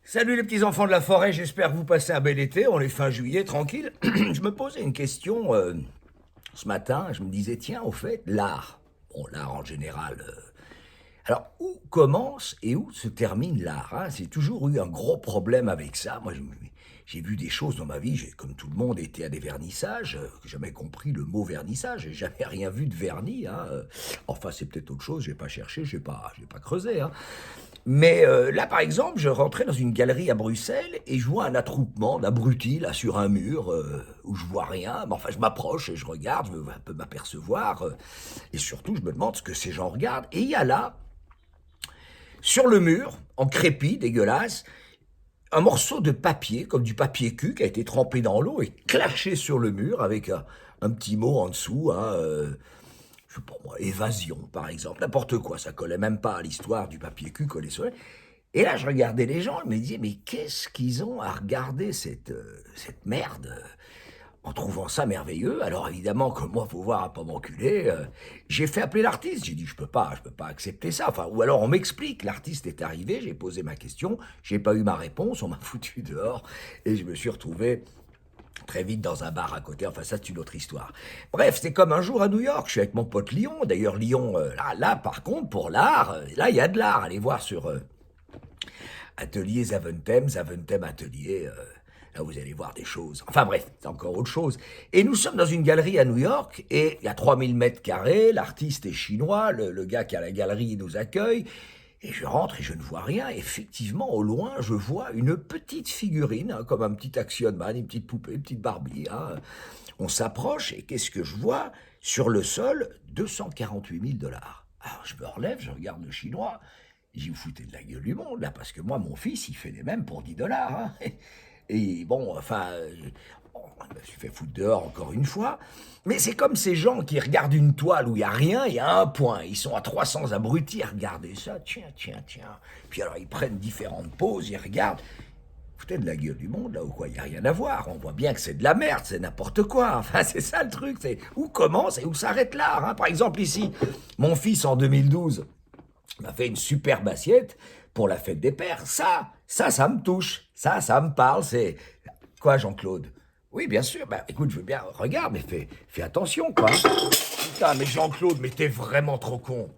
Salut les petits enfants de la forêt, j'espère que vous passez un bel été, on est fin juillet, tranquille. Je me posais une question ce matin, je me disais, tiens, au fait, l'art. Bon, l'art en général. Alors, où commence et où se termine l'art, hein? J'ai toujours eu un gros problème avec ça. Moi, j'ai vu des choses dans ma vie, j'ai, comme tout le monde, été à des vernissages, j'ai jamais compris le mot vernissage, j'ai jamais rien vu de vernis, hein. Enfin, c'est peut-être autre chose, j'ai pas cherché, j'ai pas creusé, hein. Mais là, par exemple, je rentrais dans une galerie à Bruxelles et je vois un attroupement d'abrutis là sur un mur où je vois rien. Mais enfin, je m'approche et je regarde, je veux un peu m'apercevoir et surtout, je me demande ce que ces gens regardent. Et il y a là, sur le mur, en crépi, dégueulasse, un morceau de papier, comme du papier cul, qui a été trempé dans l'eau et clashé sur le mur avec un petit mot en dessous, hein, je sais pas moi, évasion par exemple, n'importe quoi, ça collait même pas à l'histoire du papier cul collé sur. Et là, je regardais les gens, je me disais, mais qu'est-ce qu'ils ont à regarder cette merde en trouvant ça merveilleux? Alors évidemment, comme moi, faut voir à pas m'enculer, j'ai fait appeler l'artiste. J'ai dit, je peux pas accepter ça. Enfin, ou alors on m'explique. L'artiste est arrivé, j'ai posé ma question, j'ai pas eu ma réponse, on m'a foutu dehors et je me suis retrouvé très vite dans un bar à côté. Enfin, ça, c'est une autre histoire. Bref, c'est comme un jour à New York. Je suis avec mon pote Lyon. D'ailleurs, Lyon, là, par contre, pour l'art, là, il y a de l'art. Allez voir sur Atelier Zaventem, Zaventem Atelier. Là, vous allez voir des choses. Enfin bref, c'est encore autre chose. Et nous sommes dans une galerie à New York, et il y a 3000 mètres carrés, l'artiste est chinois, le gars qui a la galerie nous accueille, et je rentre et je ne vois rien. Effectivement, au loin, je vois une petite figurine, hein, comme un petit Action Man, une petite poupée, une petite Barbie. Hein. On s'approche, et qu'est-ce que je vois? Sur le sol, 248 000 dollars. Alors je me relève, je regarde le chinois, j'y vous foutez de la gueule du monde, là, parce que moi, mon fils, il fait les mêmes pour 10 dollars. Hein. Et bon, enfin, je me suis fait foutre dehors encore une fois. Mais c'est comme ces gens qui regardent une toile où il n'y a rien, il y a un point. Ils sont à 300 abrutis à regarder ça. Tiens, tiens, tiens. Puis alors, ils prennent différentes poses, ils regardent. Foutez de la gueule du monde, là, ou quoi, il n'y a rien à voir. On voit bien que c'est de la merde, c'est n'importe quoi. Enfin, c'est ça le truc, c'est où commence et où s'arrête l'art. Hein. Par exemple, ici, mon fils, en 2012, m'a fait une superbe assiette pour la fête des pères. Ça me touche. Ça me parle. C'est quoi, Jean-Claude? Oui, bien sûr. Bah, écoute, je veux bien. Regarde, mais fais attention, quoi. Putain, mais Jean-Claude, mais t'es vraiment trop con.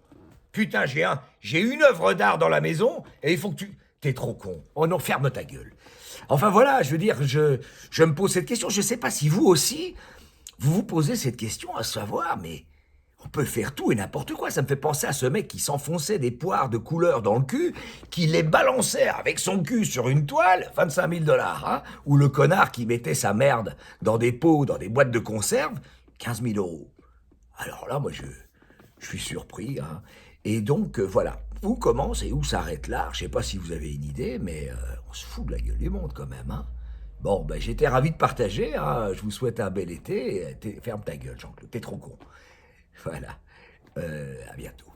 Putain, j'ai une œuvre d'art dans la maison et il faut que tu. T'es trop con. Oh non, ferme ta gueule. Enfin voilà, je veux dire, je me pose cette question. Je sais pas si vous aussi, vous vous posez cette question à savoir, mais on peut faire tout et n'importe quoi. Ça me fait penser à ce mec qui s'enfonçait des poires de couleur dans le cul, qui les balançait avec son cul sur une toile, 25 000 dollars, hein, ou le connard qui mettait sa merde dans des pots, dans des boîtes de conserve, 15 000 euros. Alors là, moi, je suis surpris. Hein. Et donc, voilà. Où commence et où s'arrête l'art? Je sais pas si vous avez une idée, mais on se fout de la gueule du monde quand même. Hein. Bon, ben, j'étais ravi de partager. Hein. Je vous souhaite un bel été. Ferme ta gueule, Jean-Claude. T'es trop con. Voilà. À bientôt.